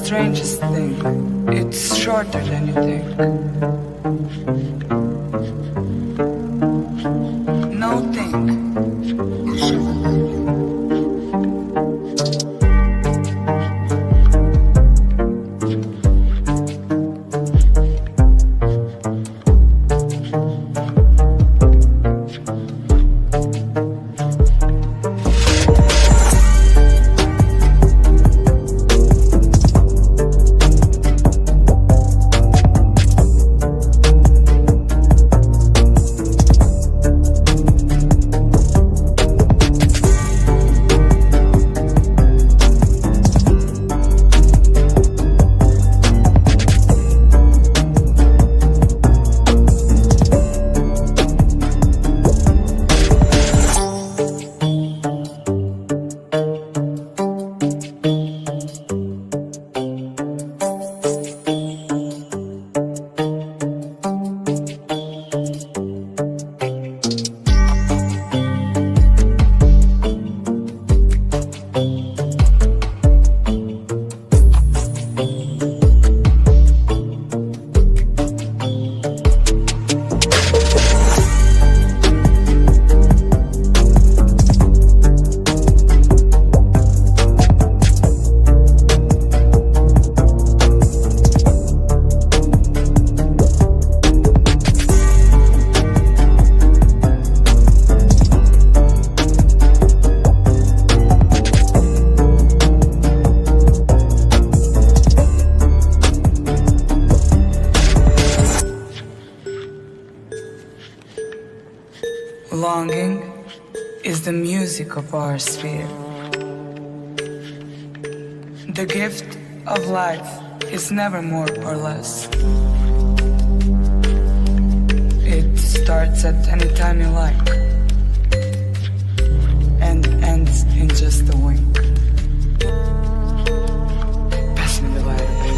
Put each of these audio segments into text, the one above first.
strangest thing. It's shorter than you think. No think. Longing is the music of our sphere. The gift of life is never more or less. It starts at any time you like and ends in just a wink. Pass me the lighter, baby.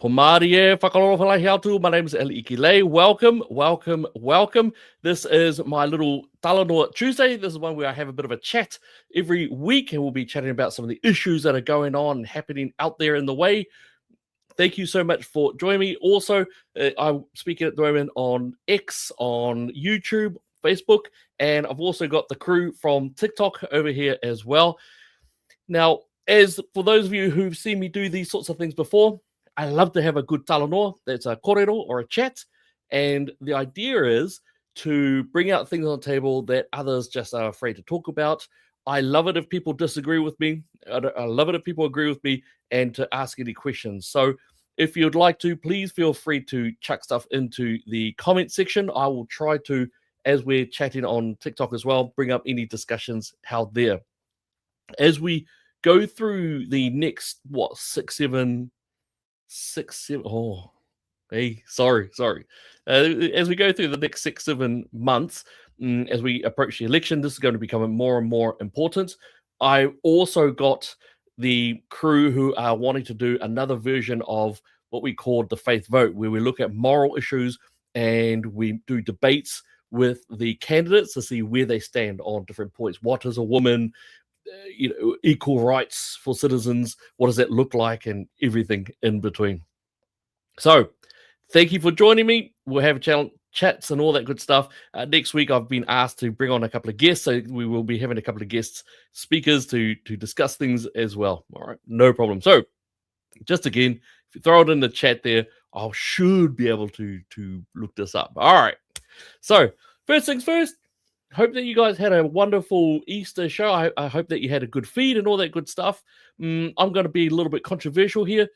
Pomarie whakalorofalahiatu. My name is Elliot Ikilei. Welcome. This is my little Talanoa Tuesday. This is one where I have a bit of a chat every week, and we'll be chatting about some of the issues that are going on and happening out there in the way. Thank you so much for joining me. Also, I'm speaking at the moment on X, on YouTube, Facebook, and I've also got the crew from TikTok over here as well. Now, as for those of you who've seen me do these sorts of things before, I love to have a good talanoa. That's a korero or a chat. And the idea is to bring out things on the table that others just are afraid to talk about. I love it if people disagree with me. I love it if people agree with me and to ask any questions. So if you'd like to, please feel free to chuck stuff into the comment section. I will try to, as we're chatting on TikTok as well, bring up any discussions held there. As we go through the next, 6, 7, oh, hey, sorry. As we go through the next 6, 7 months, as we approach the election, this is going to become more and more important. I also got the crew who are wanting to do another version of what we call the faith vote, where we look at moral issues and we do debates with the candidates to see where they stand on different points. What is a woman? Equal rights for citizens, what does that look like, and everything in between. So thank you for joining me. We'll have chats and all that good stuff. Next week I've been asked to bring on a couple of guests, so we will be having a couple of guest speakers to discuss things as well. All right, no problem. So Just again, if you throw it in the chat there, I should be able to look this up. All right. So first things first, hope that you guys had a wonderful Easter show. I hope that you had a good feed and all that good stuff. I'm going to be a little bit controversial here.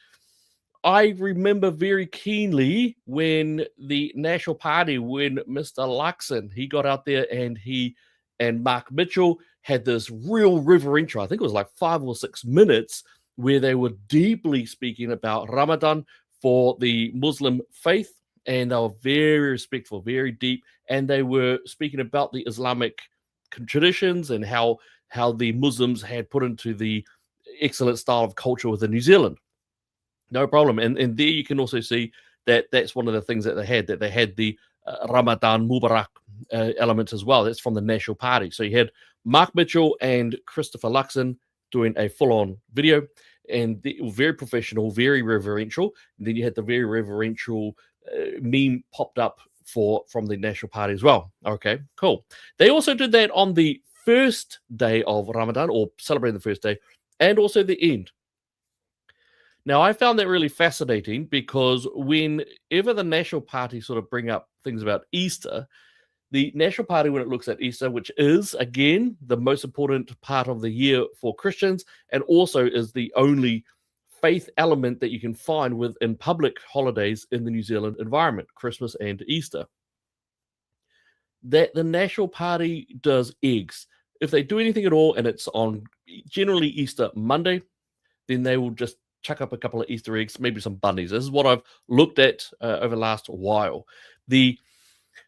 I remember very keenly when the National Party, when Mr. Luxon, he got out there and he and Mark Mitchell had this real reverential, I think it was like 5 or 6 minutes, where they were deeply speaking about Ramadan for the Muslim faith. And they were very respectful, very deep. And they were speaking about the Islamic traditions and how the Muslims had put into the excellent style of culture within New Zealand. No problem. And there you can also see that that's one of the things that they had the Ramadan Mubarak element as well. That's from the National Party. So you had Mark Mitchell and Christopher Luxon doing a full-on video, and they were very professional, very reverential. And then you had the very reverential meme popped up from the National Party as well. Okay, cool. They also did that on the first day of Ramadan, or celebrating the first day, and also the end. Now, I found that really fascinating because whenever the National Party sort of bring up things about Easter, the National Party, when it looks at Easter, which is, again, the most important part of the year for Christians, and also is the only faith element that you can find within public holidays in the New Zealand environment, Christmas and Easter, that the National Party does eggs. If they do anything at all, and it's on generally Easter Monday, then they will just chuck up a couple of Easter eggs, maybe some bunnies. This is what I've looked at over the last while. The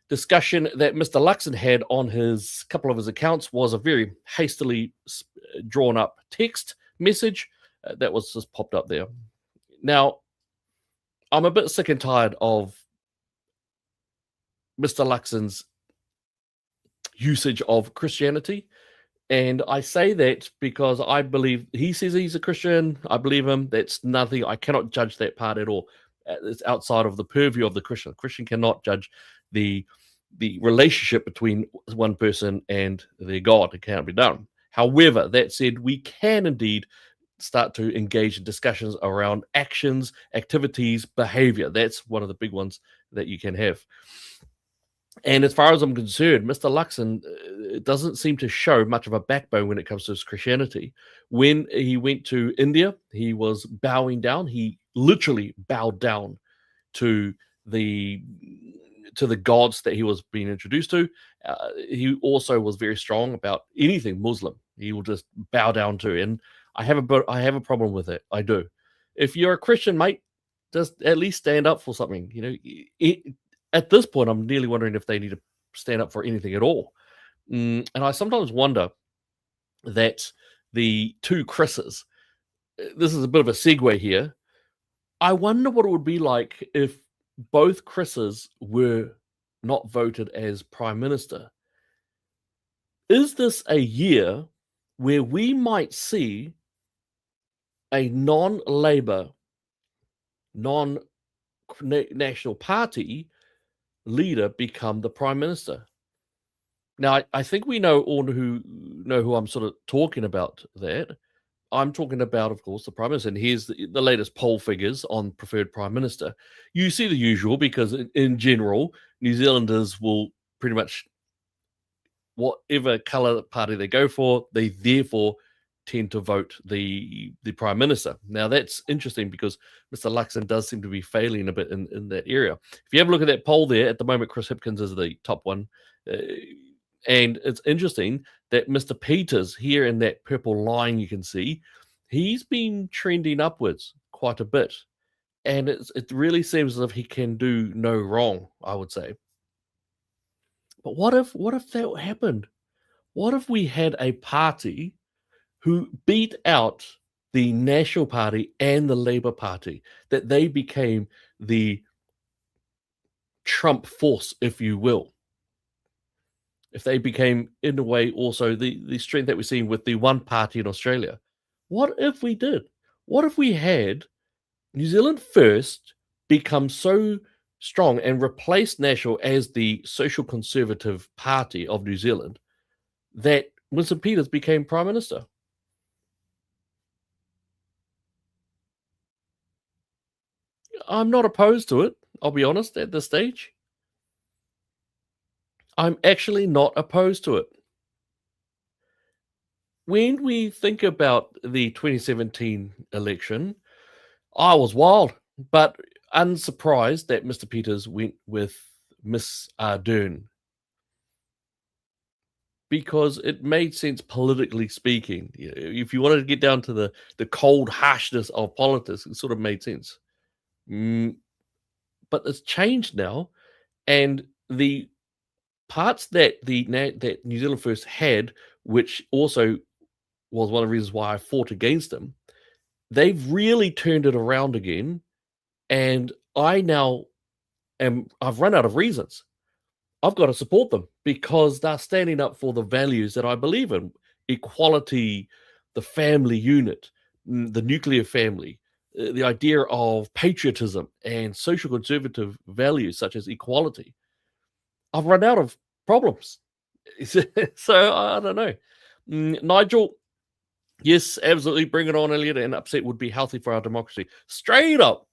discussion that Mr. Luxon had on his couple of his accounts was a very hastily drawn up text message that was just popped up there. Now, I'm a bit sick and tired of Mr. Luxon's usage of Christianity. And I say that because I believe he says he's a Christian. I believe him. That's nothing. I cannot judge that part at all. It's outside of the purview of the Christian. The Christian cannot judge the relationship between one person and their God. It cannot be done. However, that said, we can indeed start to engage in discussions around actions, activities, behavior. That's one of the big ones that you can have. And as far as I'm concerned, Mr. Luxon doesn't seem to show much of a backbone when it comes to his Christianity. When he went to India, he was bowing down. He literally bowed down to the gods that he was being introduced to. He also was very strong about anything Muslim. He will just bow down to. And I have a problem with it. I do. If you're a Christian, mate, just at least stand up for something. You know, at this point, I'm nearly wondering if they need to stand up for anything at all. And I sometimes wonder that the two Chris's, this is a bit of a segue here. I wonder what it would be like if both Chris's were not voted as Prime Minister. Is this a year where we might see a non-Labour, non-National Party leader become the Prime Minister? Now, I think we know all who I'm sort of talking about that. I'm talking about, of course, the Prime Minister. And here's the latest poll figures on preferred Prime Minister. You see the usual, because in general, New Zealanders will pretty much, whatever colour party they go for, they therefore tend to vote the Prime Minister. Now, that's interesting because Mr. Luxon does seem to be failing a bit in that area. If you have a look at that poll there, at the moment, Chris Hipkins is the top one. And it's interesting that Mr. Peters, here in that purple line you can see, he's been trending upwards quite a bit. And it really seems as if he can do no wrong, I would say. But what if that happened? What if we had a party who beat out the National Party and the Labour Party, that they became the Trump force, if you will? If they became, in a way, also the strength that we're seeing with the one party in Australia. What if we did? What if we had New Zealand First become so strong and replace National as the social conservative party of New Zealand that Winston Peters became Prime Minister? I'm not opposed to it. I'll be honest at this stage. I'm actually not opposed to it. When we think about the 2017 election, I was wild, but unsurprised that Mr. Peters went with Miss Ardern because it made sense politically speaking. If you wanted to get down to the cold harshness of politics, it sort of made sense. But it's changed now, and the parts that that New Zealand First had, which also was one of the reasons why I fought against them, they've really turned it around again, and I've run out of reasons. I've got to support them because they're standing up for the values that I believe in: equality, the family unit, the nuclear family, the idea of patriotism, and social conservative values such as equality. I've run out of problems. So I don't know. Nigel, yes, absolutely. Bring it on, Elliot. An upset would be healthy for our democracy. Straight up.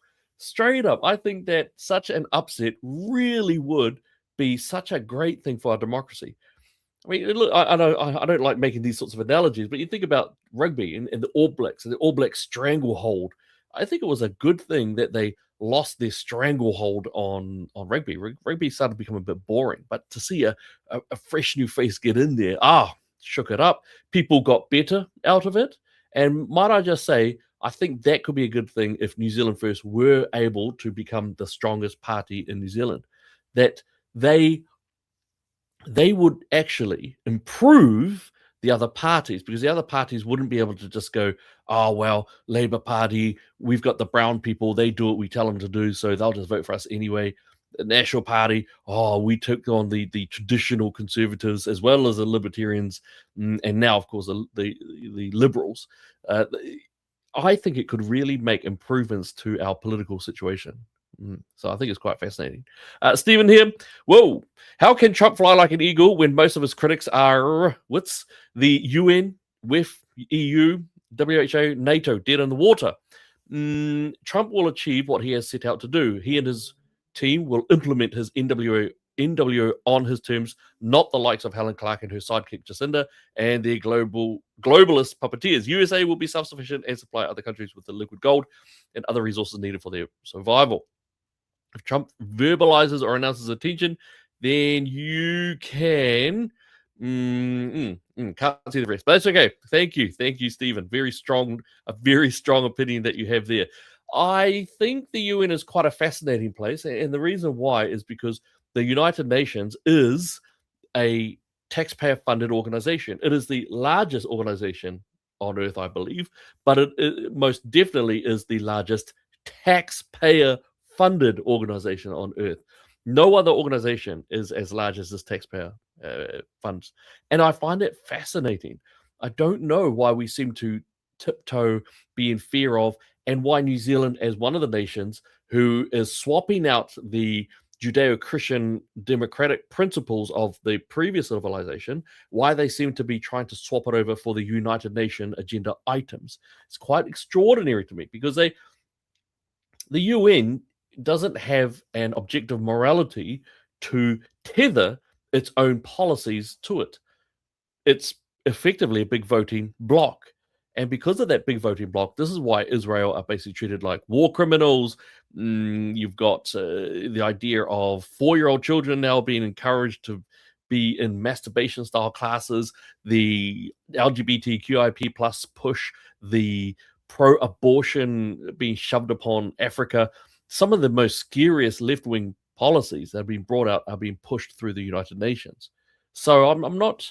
I think that such an upset really would be such a great thing for our democracy. I mean, look, I don't like making these sorts of analogies, but you think about rugby and the All Blacks and the All Blacks stranglehold. I think it was a good thing that they lost their stranglehold on rugby. Rugby started to become a bit boring, but to see a fresh new face get in there, shook it up. People got better out of it. And might I just say, I think that could be a good thing if New Zealand First were able to become the strongest party in New Zealand. That they would actually improve the other parties, because the other parties wouldn't be able to just go, oh, well, Labour Party, we've got the brown people, they do what we tell them to do, so they'll just vote for us anyway. The National Party, we took on the traditional conservatives as well as the libertarians, and now, of course, the liberals. I think it could really make improvements to our political situation. So I think it's quite fascinating. Stephen here. Whoa. How can Trump fly like an eagle when most of his critics are the UN, WEF, EU, WHO, NATO, dead in the water? Trump will achieve what he has set out to do. He and his team will implement his NWO on his terms, not the likes of Helen Clark and her sidekick Jacinda and their globalist puppeteers. USA will be self-sufficient and supply other countries with the liquid gold and other resources needed for their survival. If Trump verbalizes or announces intention, then you can can't see the rest, but that's okay. Thank you, Stephen. A very strong opinion that you have there. I think the UN is quite a fascinating place, and the reason why is because the United Nations is a taxpayer-funded organization. It is the largest organization on Earth, I believe, but it most definitely is the largest taxpayer-funded organization on Earth. No other organization is as large as this taxpayer funds. And I find it fascinating. I don't know why we seem to tiptoe, be in fear of, and why New Zealand, as one of the nations who is swapping out the Judeo-Christian democratic principles of the previous civilization, why they seem to be trying to swap it over for the United Nations agenda items. It's quite extraordinary to me because the UN doesn't have an objective morality to tether its own policies to it. It's effectively a big voting bloc. And because of that big voting bloc, this is why Israel are basically treated like war criminals. You've got the idea of 4-year-old children now being encouraged to be in masturbation-style classes, the LGBTQIP plus push, the pro-abortion being shoved upon Africa. Some of the most scariest left-wing policies that have been brought out are being pushed through the United Nations. So I'm not...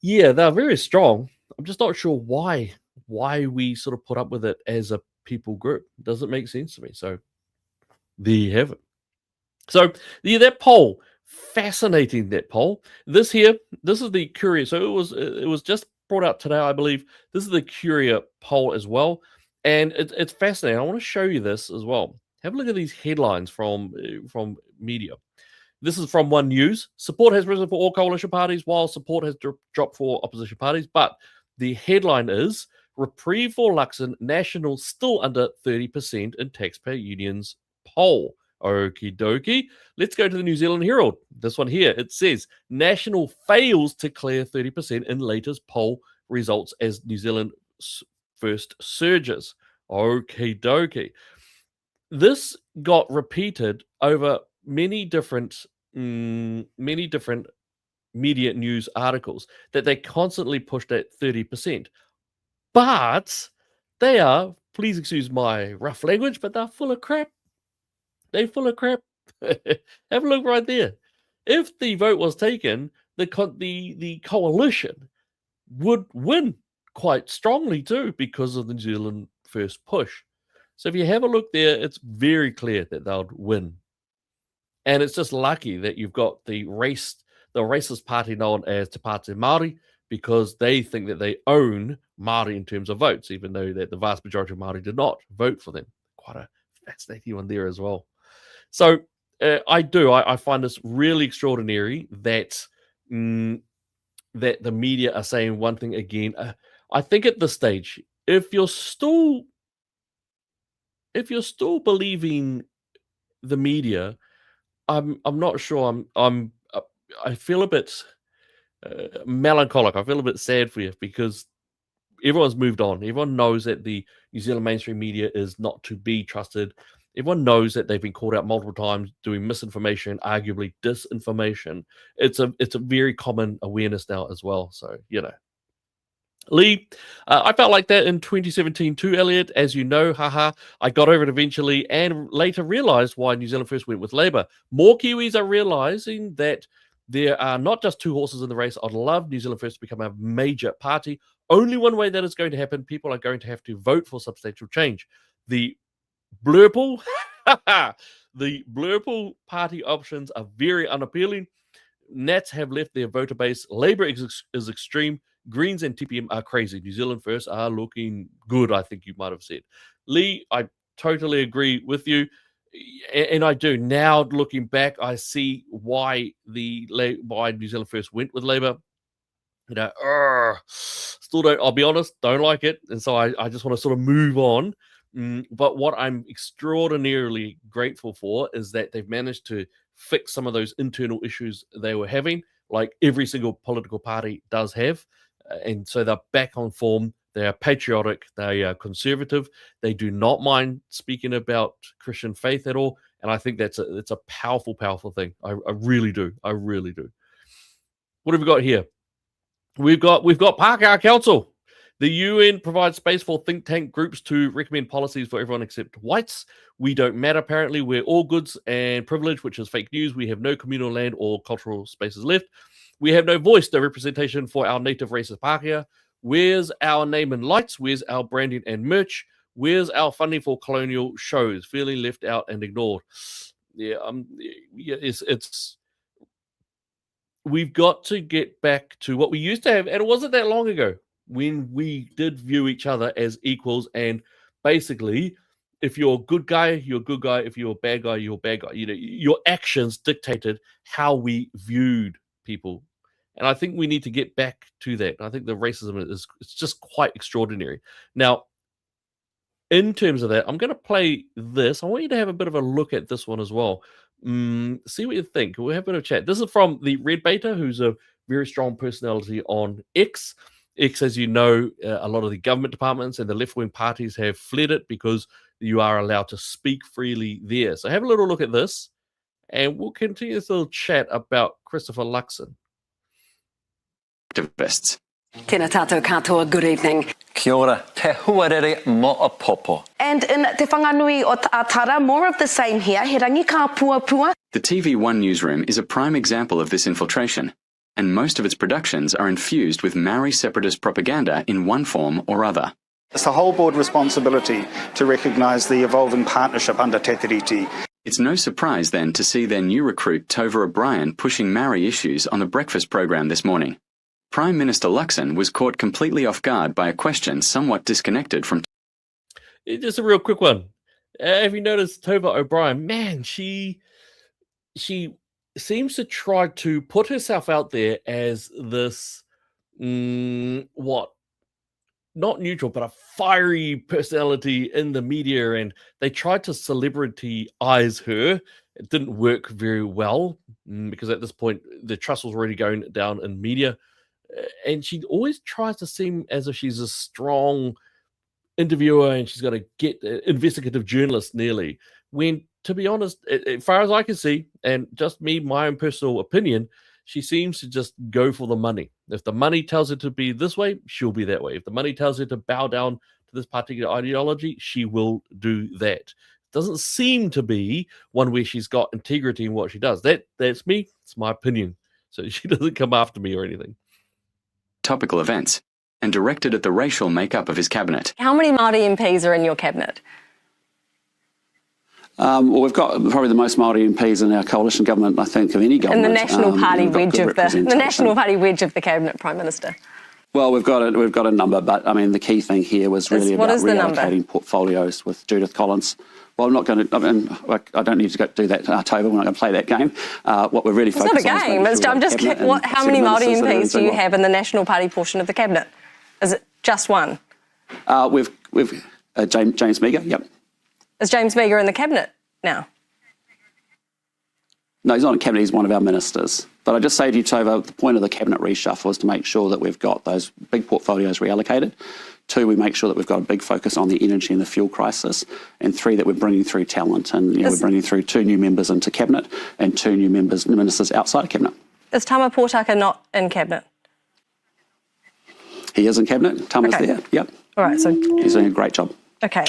Yeah, they're very strong. I'm just not sure why we sort of put up with it as a people group. It doesn't make sense to me. So there you have it. So that poll, fascinating, that poll. This is the Curia. So it was just brought out today, I believe. This is the Curia poll as well. And it's fascinating. I want to show you this as well. Have a look at these headlines from media. This is from One News. Support has risen for all coalition parties, while support has dropped for opposition parties. But the headline is, reprieve for Luxon, National still under 30% in Taxpayer Union's poll. Okie dokie. Let's go to the New Zealand Herald. This one here, it says, National fails to clear 30% in latest poll results as New Zealand first surges. Okie dokie. This got repeated over many different media news articles that they constantly pushed at 30%. But they are, please excuse my rough language, but they're full of crap. They're full of crap. Have a look right there. If the vote was taken, the coalition would win quite strongly too because of the New Zealand first push. So if you have a look there, it's very clear that they'll win. And it's just lucky that you've got the racist party known as Te Pāti Māori, because they think that they own Māori in terms of votes, even though that the vast majority of Māori did not vote for them. Quite a fascinating one there as well. So I find this really extraordinary that that the media are saying one thing again. I think at this stage, if you're still believing the media, I'm not sure. I feel a bit melancholic. I feel a bit sad for you because everyone's moved on. Everyone knows that the New Zealand mainstream media is not to be trusted. Everyone knows that they've been called out multiple times doing misinformation, arguably disinformation. It's a very common awareness now as well. So, Lee, I felt like that in 2017 too, Elliot. As you know, I got over it eventually and later realized why New Zealand first went with Labour. More Kiwis are realizing that there are not just two horses in the race. I'd love New Zealand first to become a major party. Only one way that is going to happen. People are going to have to vote for substantial change. The Blurple, the Blurple party options are very unappealing. Nats have left their voter base. Labour is extreme. Greens and TPM are crazy. New Zealand first are looking good, I think you might have said. Lee, I totally agree with you. And I do. Now, looking back, I see why New Zealand first went with Labour. Still don't, I'll be honest, don't like it. And so I just want to sort of move on. But what I'm extraordinarily grateful for is that they've managed to fix some of those internal issues they were having, like every single political party does have. And so they're back on form. They are patriotic. They are conservative. They do not mind speaking about Christian faith at all. And I think it's a powerful, powerful thing. I really do. I really do. What have we got here? We've got Pākehā Council. The UN provides space for think tank groups to recommend policies for everyone except whites. We don't matter, apparently. We're all goods and privilege, which is fake news. We have no communal land or cultural spaces left. We have no voice, no representation for our native races, Pākehā. Where's our name and lights? Where's our branding and merch? Where's our funding for colonial shows? Feeling left out and ignored. It's we've got to get back to what we used to have, and it wasn't that long ago when we did view each other as equals, and basically, if you're a good guy, you're a good guy. If you're a bad guy, you're a bad guy. Your actions dictated how we viewed people. And I think we need to get back to that. I think the racism it's just quite extraordinary. Now, in terms of that, I'm going to play this. I want you to have a bit of a look at this one as well. See what you think. We'll have a bit of a chat. This is from the Red Beta, who's a very strong personality on X. X, as you know, a lot of the government departments and the left-wing parties have fled it because you are allowed to speak freely there. So have a little look at this, and we'll continue this little chat about Christopher Luxon. Activists. Tēnā tātou katoa, good evening. Kia ora, te huarere mo a popo. And in Te Whanganui o Tātara, more of the same here, he rangi ka pua. The TV1 newsroom is a prime example of this infiltration, and most of its productions are infused with Maori separatist propaganda in one form or other. It's the whole board responsibility to recognise the evolving partnership under Te Tiriti. It's no surprise then to see their new recruit Tova O'Brien pushing Maori issues on the breakfast program this morning. Prime Minister Luxon was caught completely off guard by a question somewhat disconnected from... Just a real quick one. Have you noticed Tova O'Brien? Man, she seems to try to put herself out there as this, not neutral, but a fiery personality in the media, and they tried to celebrity-ize her. It didn't work very well because at this point the trust was already going down in media, and she always tries to seem as if she's a strong interviewer and she's got to get investigative journalist nearly. When, to be honest, as far as I can see, and just me, my own personal opinion, she seems to just go for the money. If the money tells her to be this way, she'll be that way. If the money tells her to bow down to this particular ideology, she will do that. Doesn't seem to be one where she's got integrity in what she does. That's me. It's my opinion. So she doesn't come after me or anything. Topical events, and directed at the racial makeup of his cabinet. How many Māori MPs are in your cabinet? Well, we've got probably the most Māori MPs in our coalition government, I think, of any government. In the National Party wedge of the National Party wedge of the cabinet, Prime Minister. Well, we've got a number, but I mean the key thing here was really about reallocating portfolios with Judith Collins. Well, I'm not going to. I mean, I don't need to go do that, Tova. We're not going to play that game. What we're really focused on. It's not a game. I'm just. How many Māori MPs do you have in the National Party portion of the cabinet? Is it just one? We've James Meagher. Yep. Is James Meagher in the cabinet now? No, he's not in cabinet. He's one of our ministers. But I just say to you, Tova, the point of the cabinet reshuffle is to make sure that we've got those big portfolios reallocated. 2, we make sure that we've got a big focus on the energy and the fuel crisis. And 3, that we're bringing through talent. And we're bringing through 2 new members into cabinet and 2 new ministers outside of cabinet. Is Tama Portaka not in cabinet? He is in cabinet. Tama's there. Yep. All right. So he's doing a great job. Okay.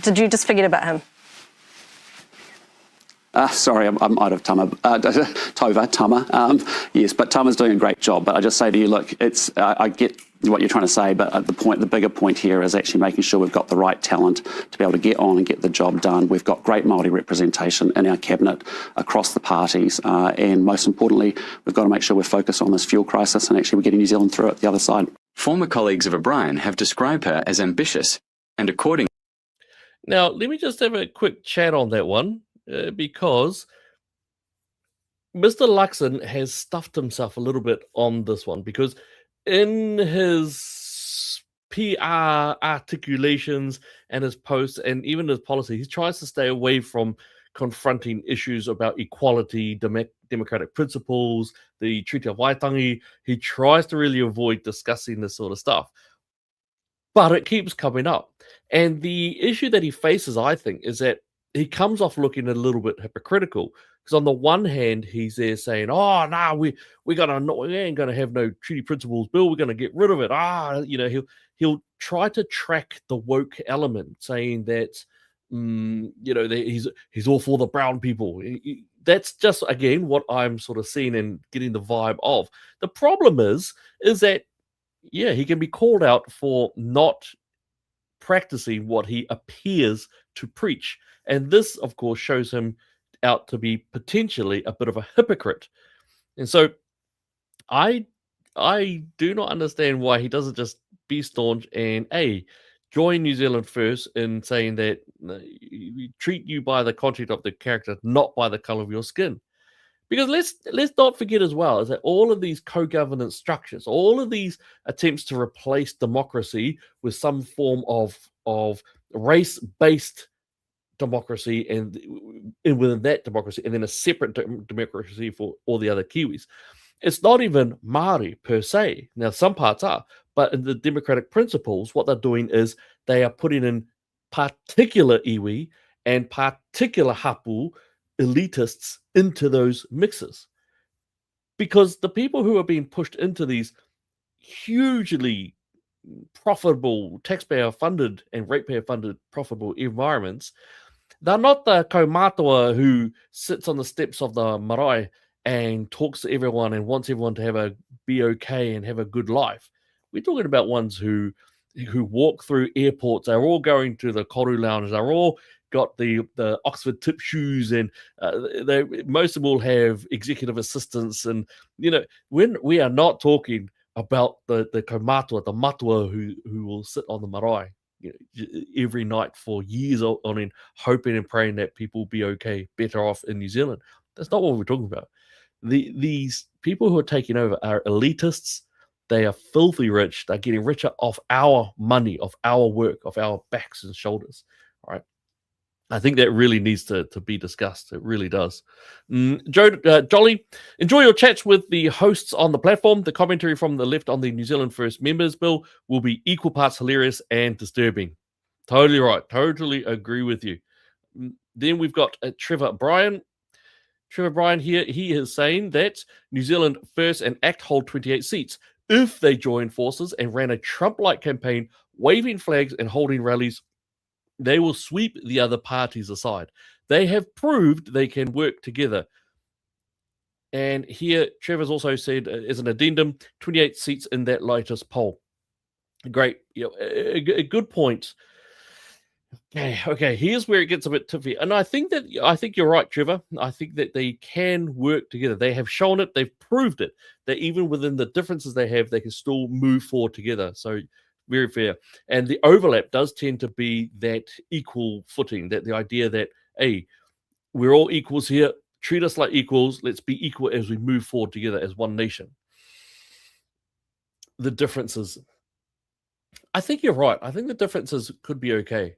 Did you just forget about him? Sorry, I'm out of Tama. Tama. Yes, but Tama's doing a great job. But I just say to you, look, I get what you're trying to say, but the bigger point here is actually making sure we've got the right talent to be able to get on and get the job done. We've got great Māori representation in our cabinet across the parties, and most importantly, we've got to make sure we're focused on this fuel crisis and actually we're getting New Zealand through it the other side. Former colleagues of O'Brien have described her as ambitious, and according. Now, let me just have a quick chat on that one. Because Mr. Luxon has stuffed himself a little bit on this one, because in his PR articulations and his posts and even his policy, he tries to stay away from confronting issues about equality, democratic principles, the Treaty of Waitangi. He tries to really avoid discussing this sort of stuff. But it keeps coming up. And the issue that he faces, I think, is that he comes off looking a little bit hypocritical, because on the one hand he's there saying, "Oh, no, we ain't gonna have no treaty principles bill. We're gonna get rid of it." He'll try to track the woke element, saying that he's all for the brown people. That's just again what I'm sort of seeing and getting the vibe of. The problem is that he can be called out for not practicing what he appears to preach. And this, of course, shows him out to be potentially a bit of a hypocrite. And so I do not understand why he doesn't just be staunch and join New Zealand First in saying that we treat you by the content of the character, not by the color of your skin. Because let's not forget as well is that all of these co-governance structures, all of these attempts to replace democracy with some form of race-based democracy and within that democracy, and then a separate democracy for all the other Kiwis. It's not even Māori per se. Now, some parts are, but in the democratic principles, what they're doing is they are putting in particular iwi and particular hapu elitists into those mixes. Because the people who are being pushed into these hugely profitable, taxpayer-funded and ratepayer-funded profitable environments, they're not the kaumātua who sits on the steps of the marae and talks to everyone and wants everyone to be okay and have a good life. We're talking about ones who walk through airports. They're all going to the koru lounge. They're all got the Oxford tip shoes, and most of them all have executive assistants. And when we are not talking about the kaumātua, the matua who will sit on the marae every night for years on end, hoping and praying that people will be okay, better off in New Zealand. That's not what we're talking about. These people who are taking over are elitists. They are filthy rich. They're getting richer off our money, off our work, off our backs and shoulders. All right. I think that really needs to be discussed. It really does. Jolly, enjoy your chats with the hosts on the platform. The commentary from the left on the New Zealand First Members Bill will be equal parts hilarious and disturbing. Totally right. Totally agree with you. Then we've got Trevor Bryan. Trevor Bryan here, he is saying that New Zealand First and ACT hold 28 seats. If they join forces and ran a Trump-like campaign, waving flags and holding rallies, they will sweep the other parties aside. They have proved they can work together. And here, Trevor's also said, as an addendum, 28 seats in that latest poll. Great. A good point. Okay, here's where it gets a bit tiffy. And I think you're right, Trevor. I think that they can work together. They have shown it. They've proved it. That even within the differences they have, they can still move forward together. So very fair. And the overlap does tend to be that equal footing, that the idea that, hey, we're all equals here. Treat us like equals. Let's be equal as we move forward together as one nation. The differences. I think you're right. I think the differences could be okay.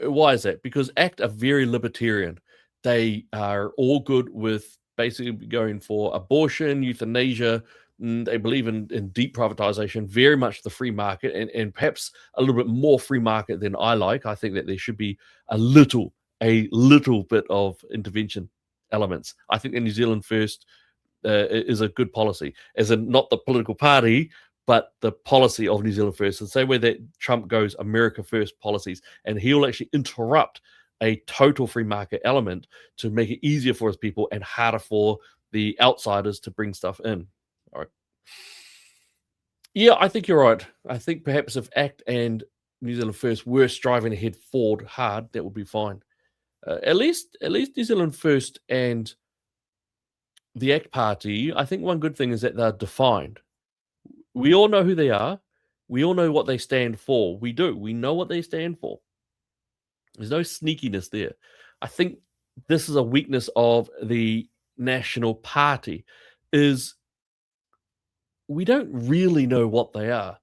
Why is that? Because ACT are very libertarian. They are all good with basically going for abortion, euthanasia. They believe in deep privatization, very much the free market, and perhaps a little bit more free market than I like. I think that there should be a little bit of intervention elements. I think the New Zealand First is a good policy, as in not the political party, but the policy of New Zealand First. The same way that Trump goes America First policies, and he'll actually interrupt a total free market element to make it easier for his people and harder for the outsiders to bring stuff in. All right. Yeah, I think you're right. I think perhaps if ACT and New Zealand First were striving to head forward hard, that would be fine. At least New Zealand First and the ACT Party, I think one good thing is that they're defined. We all know who they are. We all know what they stand for. We do. We know what they stand for. There's no sneakiness there. I think this is a weakness of the National Party, is we don't really know what they are.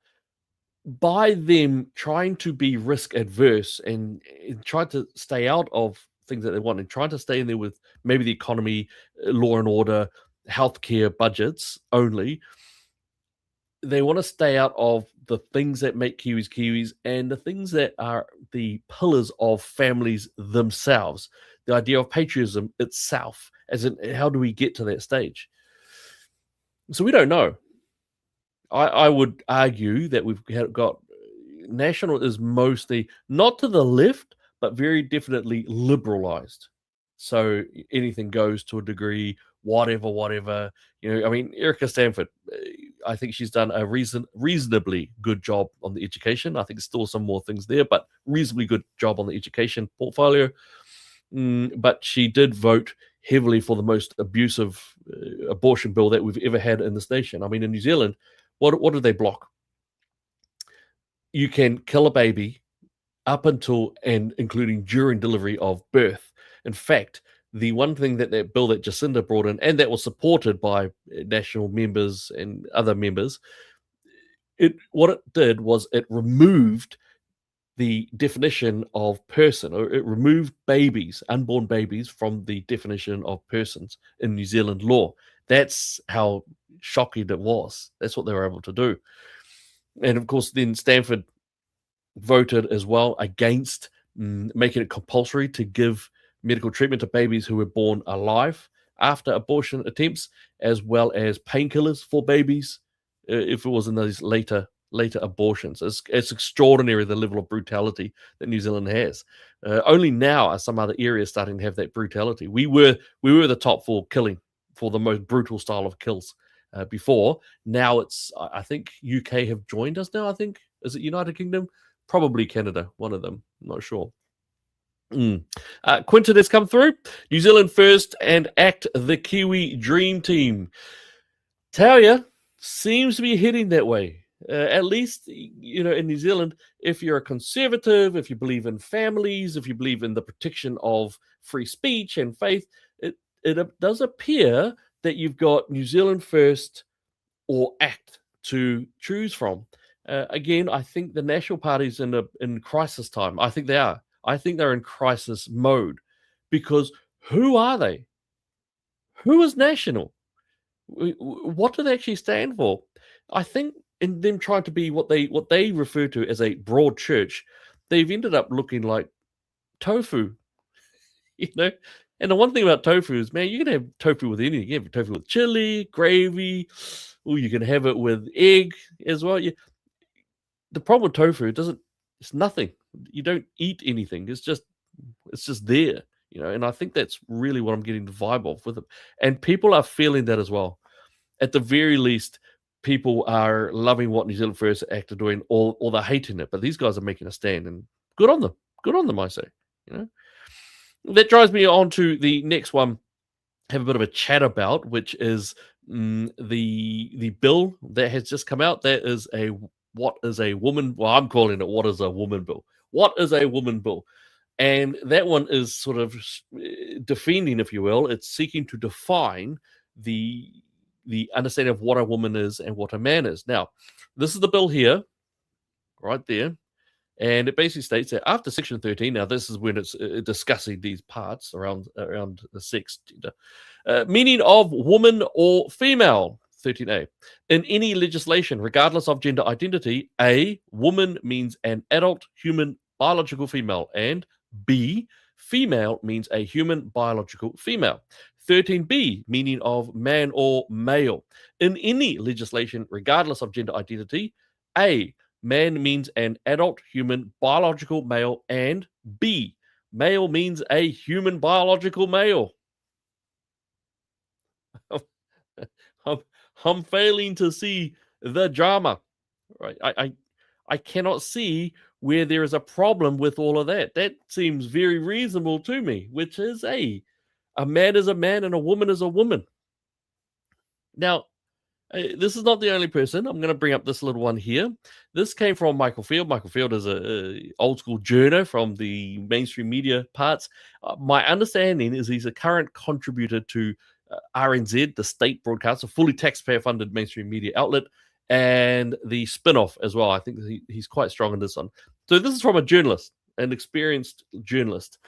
By them trying to be risk adverse and try to stay out of things that they want and trying to stay in there with maybe the economy, law and order, healthcare budgets only, they want to stay out of the things that make Kiwis and the things that are the pillars of families themselves. The idea of patriotism itself, as in how do we get to that stage? So we don't know. I would argue that we've got National is mostly not to the left, but very definitely liberalized. So anything goes to a degree, whatever. I mean, Erica Stanford, I think she's done a reasonably good job on the education. I think there's still some more things there, but reasonably good job on the education portfolio. But she did vote heavily for the most abusive abortion bill that we've ever had in this nation. I mean, in New Zealand, what did they block? You can kill a baby up until and including during delivery of birth. In fact, the one thing that bill that Jacinda brought in, and that was supported by national members and other members, what it did was it removed the definition of person, or it removed babies, unborn babies, from the definition of persons in New Zealand law. That's how shocking it was. That's what they were able to do. And of course, then Stanford voted as well against making it compulsory to give medical treatment to babies who were born alive after abortion attempts, as well as painkillers for babies if it was in those later abortions. It's extraordinary the level of brutality that New Zealand has. Only now are some other areas starting to have that brutality. We were the top for killing, for the most brutal style of kills before. Now it's, I think UK have joined us now. I think, is it United Kingdom? Probably Canada, one of them. I'm not sure. Quinton has come through. New Zealand First and ACT the Kiwi Dream Team. Talia seems to be heading that way. At least, in New Zealand, if you're a conservative, if you believe in families, if you believe in the protection of free speech and faith, it does appear that you've got New Zealand First or ACT to choose from. Again, I think the National Party's in crisis time. I think they are. I think they're in crisis mode because who are they? Who is National? What do they actually stand for? I think in them trying to be what they refer to as a broad church, they've ended up looking like tofu, you know. And the one thing about tofu is, man, you can have tofu with anything. You can have tofu with chili, gravy, or you can have it with egg as well. The problem with tofu, it's nothing. You don't eat anything. It's just there, you know. And I think that's really what I'm getting the vibe of with it. And people are feeling that as well. At the very least, people are loving what New Zealand First Act are doing, or they're hating it. But these guys are making a stand, and good on them. Good on them, I say. You know, that drives me on to the next one. Have a bit of a chat about, which is the bill that has just come out. That is what is a woman? Well, I'm calling it what is a woman bill. What is a woman bill? And that one is sort of defending, if you will. It's seeking to define the understanding of what a woman is and what a man is. Now, this is the bill here, right there. And it basically states that after Section 13, now this is when it's discussing these parts around the sex, gender, meaning of woman or female, 13a. In any legislation, regardless of gender identity, A, woman means an adult human biological female, and B, female means a human biological female. 13b, meaning of man or male. In any legislation, regardless of gender identity, A, man means an adult human biological male, and B, male means a human biological male. I'm failing to see the drama. Right? I cannot see where there is a problem with all of that. That seems very reasonable to me, which is a man is a man and a woman is a woman. Now, this is not the only person. I'm going to bring up this little one here. This came from Michael Field. Michael Field is a old school journo from the mainstream media parts. My understanding is he's a current contributor to RNZ, the state broadcast, a fully taxpayer-funded mainstream media outlet, and the spin-off as well. I think he's quite strong in this one. So this is from a journalist, an experienced journalist.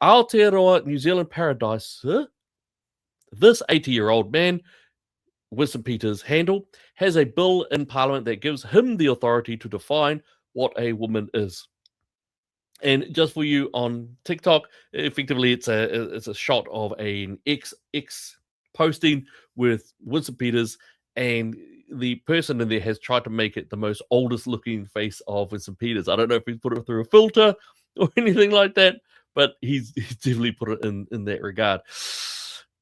Aotearoa New Zealand Paradise, this 80-year-old man, Winston Peters' handle, has a bill in Parliament that gives him the authority to define what a woman is. And just for you on TikTok, effectively it's a shot of an X posting with Winston Peters, and the person in there has tried to make it the most oldest looking face of Winston Peters. I don't know if he's put it through a filter or anything like that, but he's definitely put it in that regard.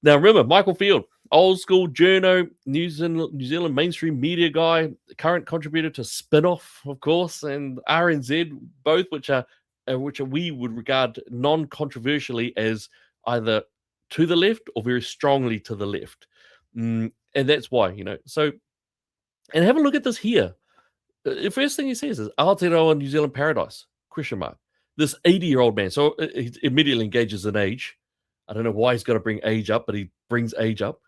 Now remember, Michael Field, old school journo, New Zealand mainstream media guy, current contributor to Spin-Off, of course, and RNZ, both which we would regard non-controversially as either to the left or very strongly to the left. And that's why, you know. So, and have a look at this here. The first thing he says is, Aotearoa New Zealand Paradise, ? This 80-year-old man. So he immediately engages in age. I don't know why he's got to bring age up, but he brings age up.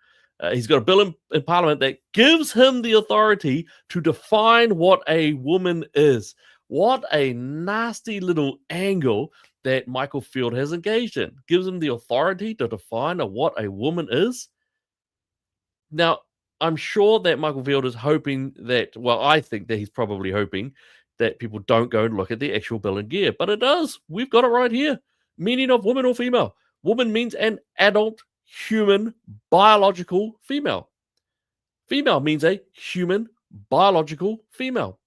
He's got a bill in Parliament that gives him the authority to define what a woman is. What a nasty little angle that Michael Field has engaged in. Gives him the authority to define what a woman is. Now, I'm sure that Michael Field is hoping that, well, I think that he's probably hoping that people don't go and look at the actual bill and gear. But it does. We've got it right here. Meaning of woman or female. Woman means an adult human biological female. Female means a human biological female.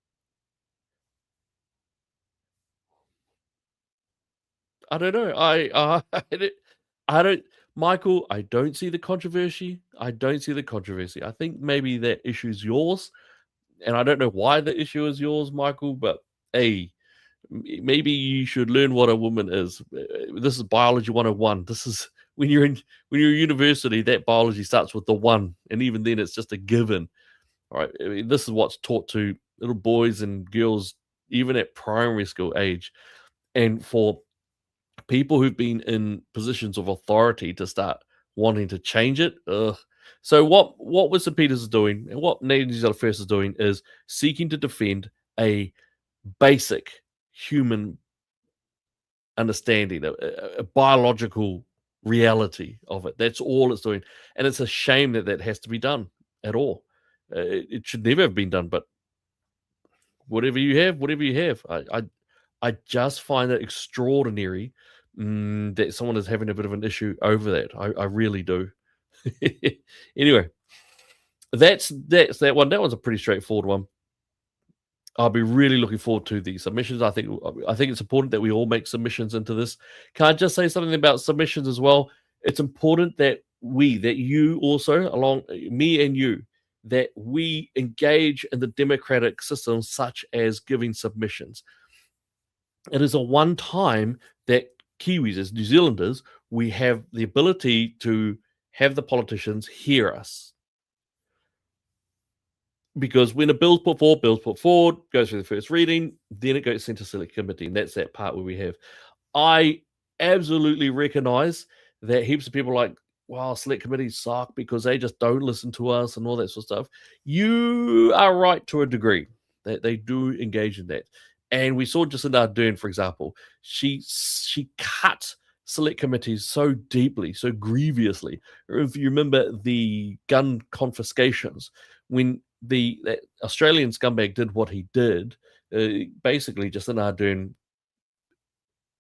I don't know. I don't, Michael, I don't see the controversy. I think maybe that issue is yours. And I don't know why the issue is yours, Michael, but hey, maybe you should learn what a woman is. This is biology 101. This is when you're in university, that biology starts with the one, and even then it's just a given. All right. I mean, this is what's taught to little boys and girls, even at primary school age. And for people who've been in positions of authority to start wanting to change it, So what Winston Peters is doing and what New Zealand First is doing is seeking to defend a basic human understanding, a biological reality of it. That's all it's doing. And it's a shame that that has to be done at all. It should never have been done, but whatever you have. I just find it extraordinary that someone is having a bit of an issue over that. I really do. Anyway, that's that one. That one's a pretty straightforward one. I'll be really looking forward to the submissions. I think it's important that we all make submissions into this. Can I just say something about submissions as well? It's important that you also, along me and you, that we engage in the democratic system, such as giving submissions. It is a one time that Kiwis, as New Zealanders, we have the ability to have the politicians hear us. Because when a bill's put forward, goes through the first reading, then it goes sent to select committee, and that's that part where we have. I absolutely recognise that heaps of people are like, wow, select committees suck because they just don't listen to us and all that sort of stuff. You are right to a degree that they do engage in that. And we saw Jacinda Ardern, for example, she cut select committees so deeply, so grievously. If you remember the gun confiscations, when the Australian scumbag did what he did, basically Jacinda Ardern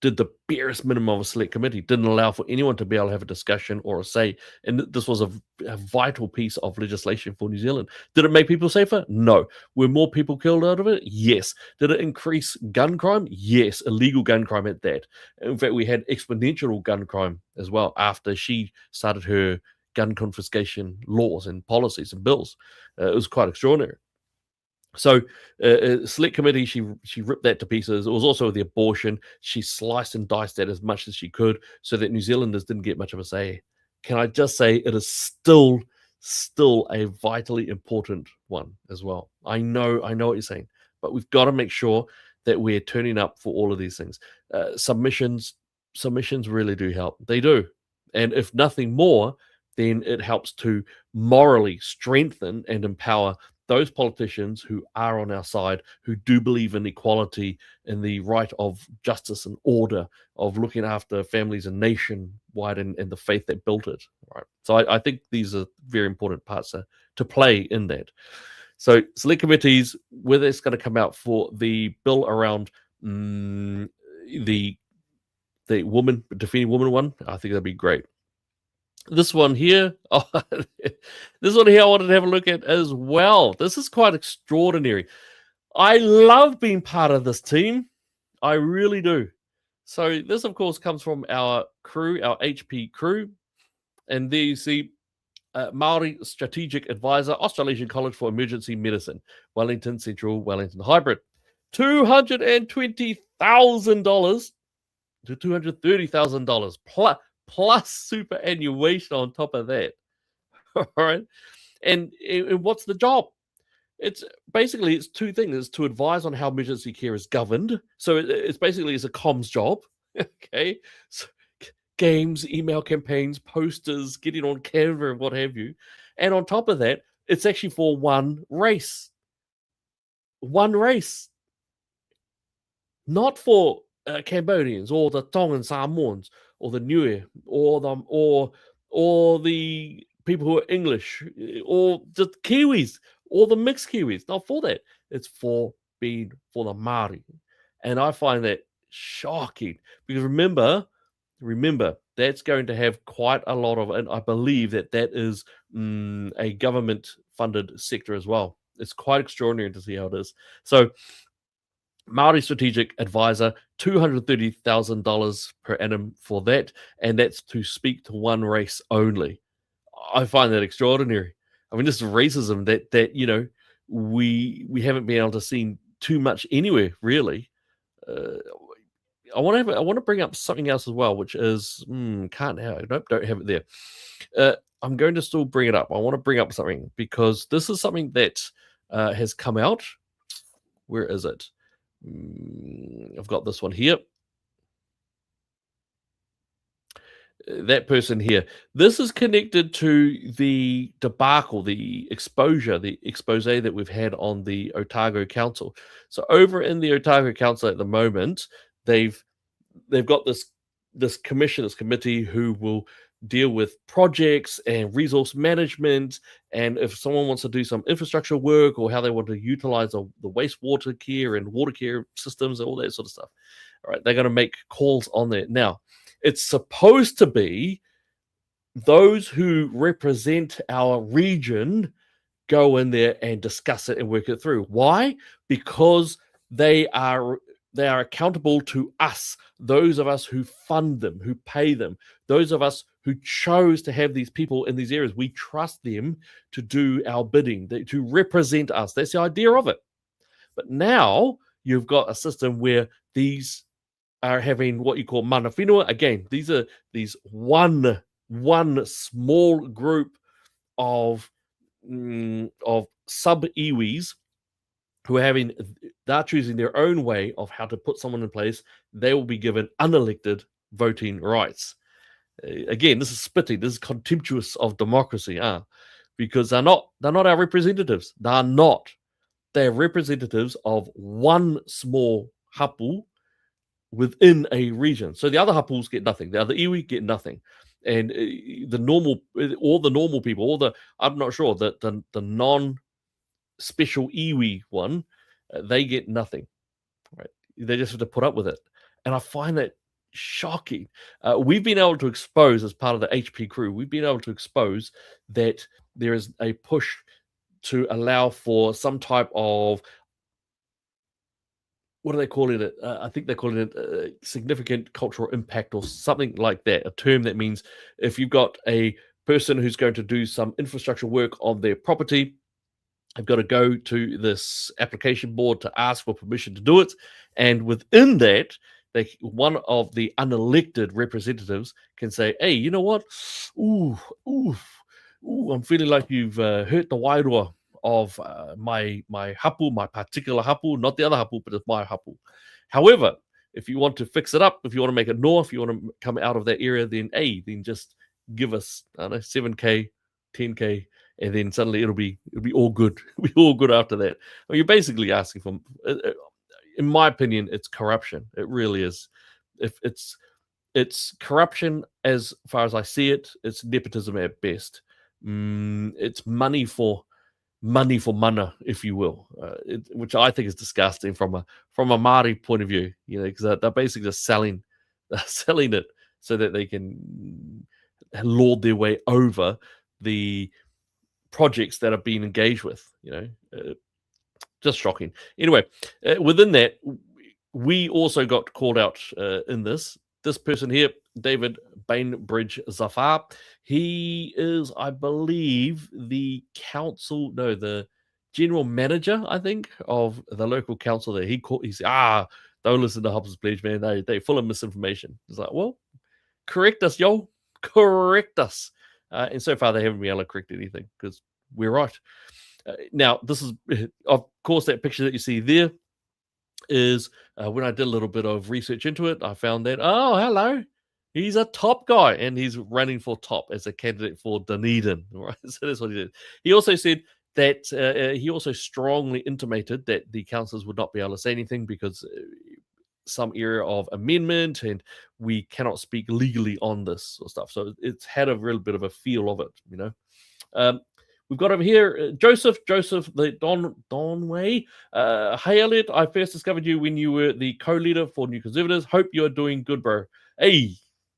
did the barest minimum of a select committee, didn't allow for anyone to be able to have a discussion or a say. And this was a vital piece of legislation for New Zealand. Did it make people safer? No. Were more people killed out of it? Yes. Did it increase gun crime? Yes. Illegal gun crime at that. In fact, we had exponential gun crime as well after she started her gun confiscation laws and policies and bills. It was quite extraordinary. So, select committee, she ripped that to pieces. It was also the abortion. She sliced and diced that as much as she could so that New Zealanders didn't get much of a say. Can I just say it is still a vitally important one as well. I know what you're saying, but we've got to make sure that we're turning up for all of these things. Submissions really do help. They do. And if nothing more, then it helps to morally strengthen and empower those politicians who are on our side, who do believe in equality and the right of justice and order, of looking after families and nationwide and the faith that built it. Right. So I think these are very important parts to play in that. So select committees, whether it's going to come out for the bill around the woman, defending woman one, I think that'd be great. This one here, I wanted to have a look at as well. This is quite extraordinary. I love being part of this team. I really do. So this, of course, comes from our crew, our HP crew. And there you see Māori Strategic Advisor, Australasian College for Emergency Medicine, Wellington Central, Wellington Hybrid. $220,000 to $230,000 plus superannuation on top of that. All right. And what's the job? It's two things. It's to advise on how emergency care is governed. So it's a comms job. Okay. So games, email campaigns, posters, getting on Canva and what have you. And on top of that, it's actually for one race. One race. Not for Cambodians or the Tongan Samoans or the Niue or the people who are English or the Kiwis or the mixed Kiwis. Not for that. It's for the Māori. And I find that shocking because remember, that's going to have quite a lot of, and I believe that is a government-funded sector as well. It's quite extraordinary to see how it is. So, Māori Strategic Advisor, $230,000 per annum for that, and that's to speak to one race only. I find that extraordinary. I mean, this is racism that we haven't been able to see too much anywhere, really. I want to bring up something else as well, which is can't have. Nope, don't have it there. I'm going to still bring it up. I want to bring up something because this is something that has come out. Where is it? I've got this one here. that person here. This is connected to the debacle, the expose that we've had on the Otago Council. So over in the Otago Council at the moment, they've got this committee who will deal with projects and resource management, and if someone wants to do some infrastructure work or how they want to utilize the wastewater care and water care systems and all that sort of stuff. All right, they're going to make calls on that. Now, it's supposed to be those who represent our region go in there and discuss it and work it through. Why? Because they are accountable to us, those of us who fund them, who pay them, those of us who chose to have these people in these areas. We trust them to do our bidding, to represent us. That's the idea of it. But now you've got a system where these are having what you call mana whenua. Again, these are one small group of sub-iwis who they're choosing their own way of how to put someone in place. They will be given unelected voting rights. Again, this is spitting. This is contemptuous of democracy, because they're not our representatives. They're not. They're representatives of one small hapu within a region. So the other hapus get nothing. The other iwi get nothing. And all the normal people, I'm not sure, the non-special iwi one, they get nothing. Right? They just have to put up with it. And I find that shocking. We've been able to expose, as part of the HP crew, we've been able to expose that there is a push to allow for some type of, what do they call it? I think they're calling it significant cultural impact or something like that. A term that means if you've got a person who's going to do some infrastructure work on their property, they've got to go to this application board to ask for permission to do it. And within that, one of the unelected representatives can say, hey, you know what? Ooh, I'm feeling like you've hurt the wairua of my hapu, my particular hapu, not the other hapu, but it's my hapu. However, if you want to fix it up, if you want to make it north, if you want to come out of that area, then just give us, I don't know, 7K, 10K, and then suddenly it'll be all good. It'll be all good after that. I mean, you're basically asking for, in my opinion, it's corruption. It really is. If it's corruption as far as I see it. It's nepotism at best. It's money for mana, if you will, which I think is disgusting from a Māori point of view. Because they're basically just selling it so that they can lord their way over the projects that are being engaged with. Just shocking. Anyway, within that, we also got called out in this person here, David Bainbridge Zafar. He is, I believe, the general manager, I think, of the local council there. He said, don't listen to Hobbs' Pledge, man. They're full of misinformation. It's like, well, correct us, yo. Correct us. And so far, they haven't been able to correct anything because we're right. Now, this is, of course, that picture that you see there is when I did a little bit of research into it, I found that, oh, hello, he's a top guy, and he's running for top as a candidate for Dunedin, right? So that's what he did. He also said that he also strongly intimated that the councillors would not be able to say anything because some area of amendment, and we cannot speak legally on this sort of stuff. So it's had a real bit of a feel of it, We've got over here Joseph, the Donway. Hey, Elliot, I first discovered you when you were the co-leader for New Conservatives. Hope you're doing good, bro. Hey,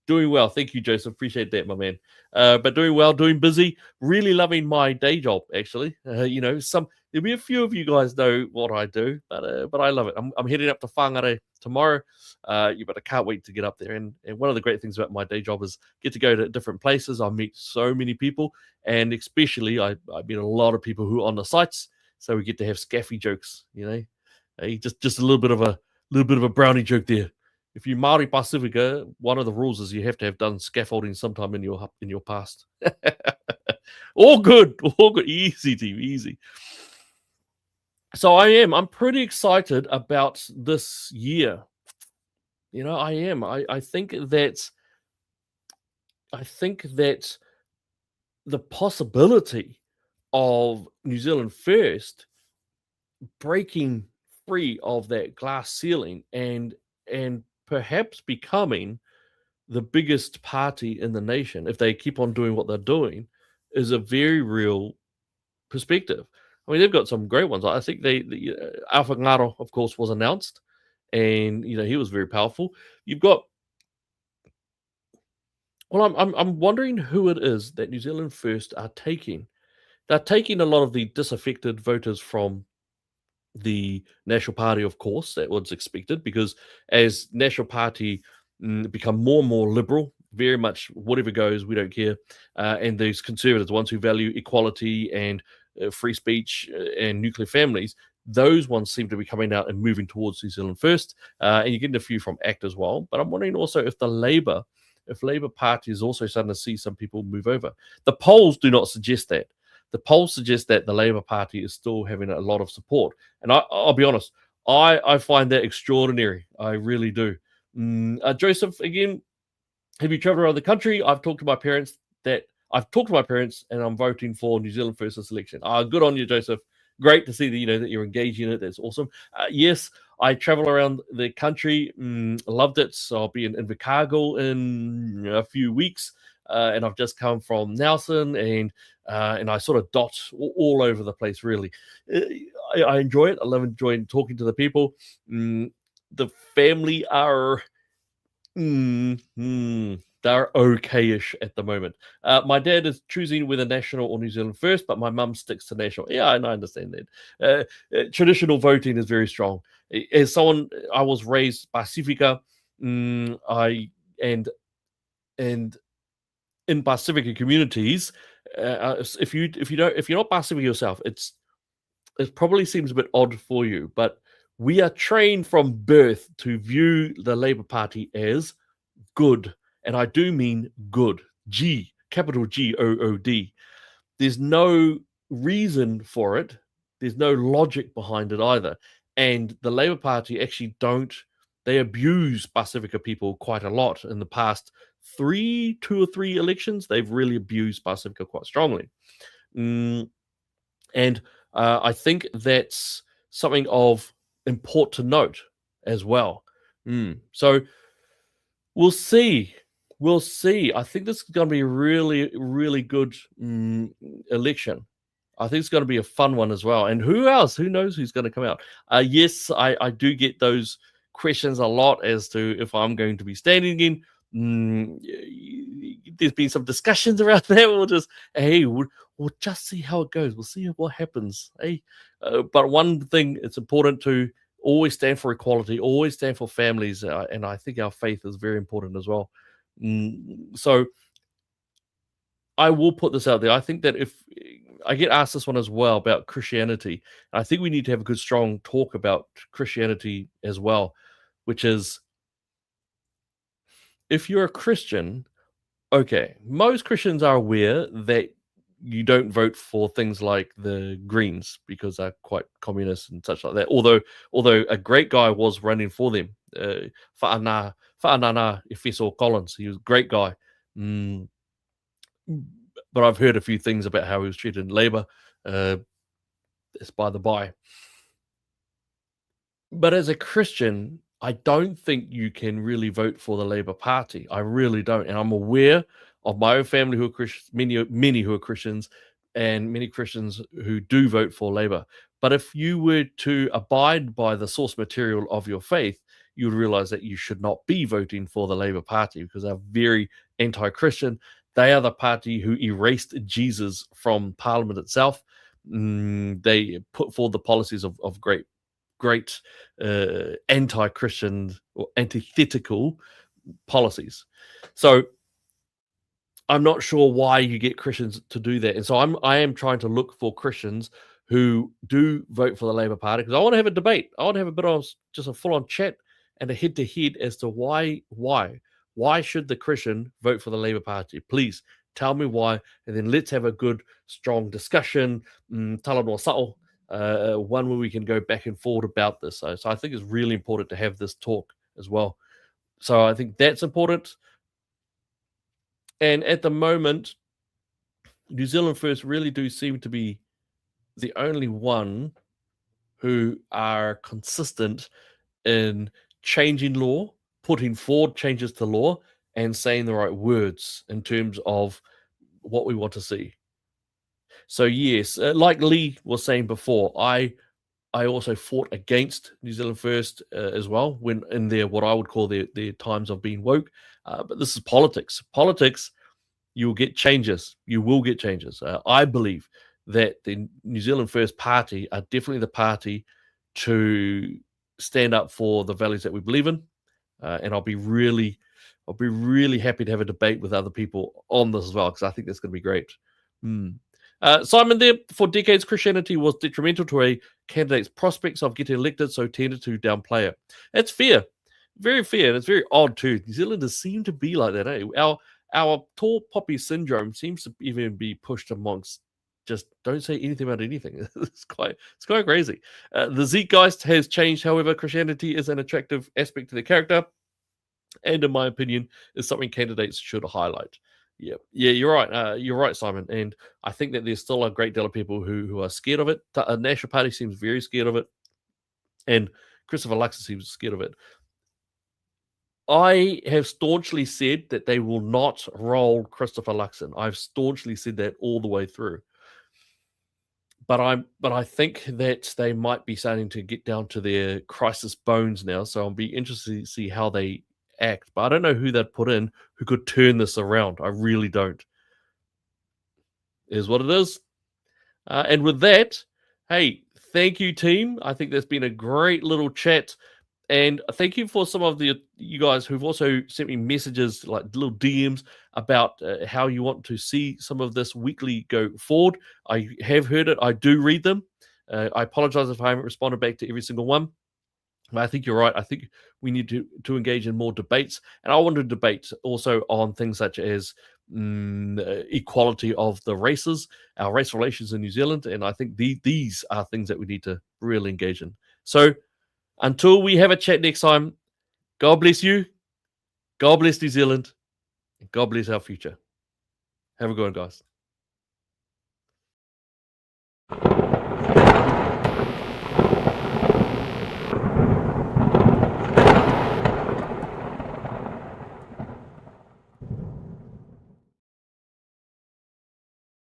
doing well. Thank you, Joseph. Appreciate that, my man. But doing well, doing busy. Really loving my day job, actually. There'll be a few of you guys know what I do, but I love it. I'm heading up to Whangarei tomorrow. But I can't wait to get up there. And one of the great things about my day job is get to go to different places. I meet so many people, and especially I meet a lot of people who are on the sites. So we get to have scaffy jokes, Hey, just a little bit of a brownie joke there. If you Māori Pacifica, one of the rules is you have to have done scaffolding sometime in your past. all good, easy, team, easy. So I'm pretty excited about this year. I am. I think that I think that the possibility of New Zealand First breaking free of that glass ceiling and perhaps becoming the biggest party in the nation, if they keep on doing what they're doing, is a very real perspective. I mean, they've got some great ones. I think Alpha Ngaro, of course, was announced, and he was very powerful. You've got, well, I'm wondering who it is that New Zealand First are taking. They're taking a lot of the disaffected voters from the National Party, of course. That was expected, because as National Party become more and more liberal, very much whatever goes, we don't care, and these conservatives, the ones who value equality and free speech and nuclear families, those ones seem to be coming out and moving towards New Zealand First, and you're getting a few from ACT as well. But I'm wondering also if Labour Party is also starting to see some people move over. The polls do not suggest that. The polls suggest that the Labour Party is still having a lot of support. And I'll be honest, I find that extraordinary. I really do. Joseph, again, have you traveled around the country? I've talked to my parents, and I'm voting for New Zealand First this election. Good on you, Joseph. Great to see that that you're engaging in it. That's awesome. Yes, I travel around the country. Loved it. So I'll be in Invercargill in a few weeks. And I've just come from Nelson, and I sort of dot all over the place, really. I enjoy it. I love enjoying talking to the people. The family are they're okay-ish at the moment. My dad is choosing whether National or New Zealand First, but my mum sticks to National. Yeah, and I understand that. Traditional voting is very strong. As someone, I was raised Pacifica, and in Pacifica communities, if you're not Pacifica yourself, it probably seems a bit odd for you, but we are trained from birth to view the Labour Party as good, and I do mean good. G, capital G-O-O-D. There's no reason for it. There's no logic behind it either. And the Labour Party actually they abuse Pacifica people quite a lot in the past 2 or 3 elections. They've really abused Pacifica quite strongly. And I think that's something of import to note as well. So we'll see. I think this is going to be a really, really good election. I think it's going to be a fun one as well. And who else? Who knows who's going to come out? Yes, I do get those questions a lot as to if I'm going to be standing in. There's been some discussions around that. We'll just see how it goes. We'll see what happens. But one thing, it's important to always stand for equality, always stand for families, and I think our faith is very important as well. So I will put this out there. I think that if I get asked this one as well about Christianity, I think we need to have a good, strong talk about Christianity as well, which is, if you're a Christian, okay, most Christians are aware that you don't vote for things like the Greens because they're quite communist and such like that. Although a great guy was running for them, Whaanana Efeso Collins. He was a great guy. But I've heard a few things about how he was treated in Labour. It's by the by. But as a Christian, I don't think you can really vote for the Labour Party. I really don't. And I'm aware of my own family who are Christians, many who are Christians, and many Christians who do vote for Labour. But if you were to abide by the source material of your faith, you would realize that you should not be voting for the Labour Party, because they're very anti-Christian. They are the party who erased Jesus from Parliament itself. They put forward the policies of great anti-Christian or antithetical policies. So I'm not sure why you get Christians to do that. And so I am trying to look for Christians who do vote for the Labour Party, because I want to have a debate. I want to have a bit of just a full-on chat and a head-to-head as to why should the Christian vote for the Labour Party? Please tell me why, and then let's have a good, strong discussion. Talanoa Sa'o, one where we can go back and forward about this. So I think it's really important to have this talk as well. So I think that's important. And at the moment, New Zealand First really do seem to be the only one who are consistent in changing law, putting forward changes to law, and saying the right words in terms of what we want to see. So yes, like Lee was saying before, I also fought against New Zealand First as well when in their what I would call their times of being woke. But this is politics. Politics, you will get changes. You will get changes. I believe that the New Zealand First Party are definitely the party to stand up for the values that we believe in, and I'll be really happy to have a debate with other people on this as well because I think that's going to be great. Simon, there for decades, Christianity was detrimental to a candidate's prospects of getting elected, so tended to downplay it. That's fair, very fair, and it's very odd too. New Zealanders seem to be like that. Eh? Our tall poppy syndrome seems to even be pushed amongst just don't say anything about anything. It's quite crazy. The Zeitgeist has changed, however. Christianity is an attractive aspect to their character, and in my opinion, is something candidates should highlight. Yeah, you're right. You're right, Simon. And I think that there's still a great deal of people who are scared of it. The National Party seems very scared of it, and Christopher Luxon seems scared of it. I have staunchly said that they will not roll Christopher Luxon. I've staunchly said that all the way through. But I think that they might be starting to get down to their crisis bones now. So I'll be interested to see how they act. But I don't know who they'd put in who could turn this around. I really don't. It is what it is. And with that, hey, thank you, team. I think there's been a great little chat. And thank you for some of you guys who've also sent me messages, like little DMs, about how you want to see some of this weekly go forward. I have heard it. I do read them. I apologize if I haven't responded back to every single one. But I think you're right. I think we need to engage in more debates. And I want to debate also on things such as equality of the races, our race relations in New Zealand. And I think these are things that we need to really engage in. So until we have a chat next time, God bless you, God bless New Zealand, and God bless our future. Have a good one, guys.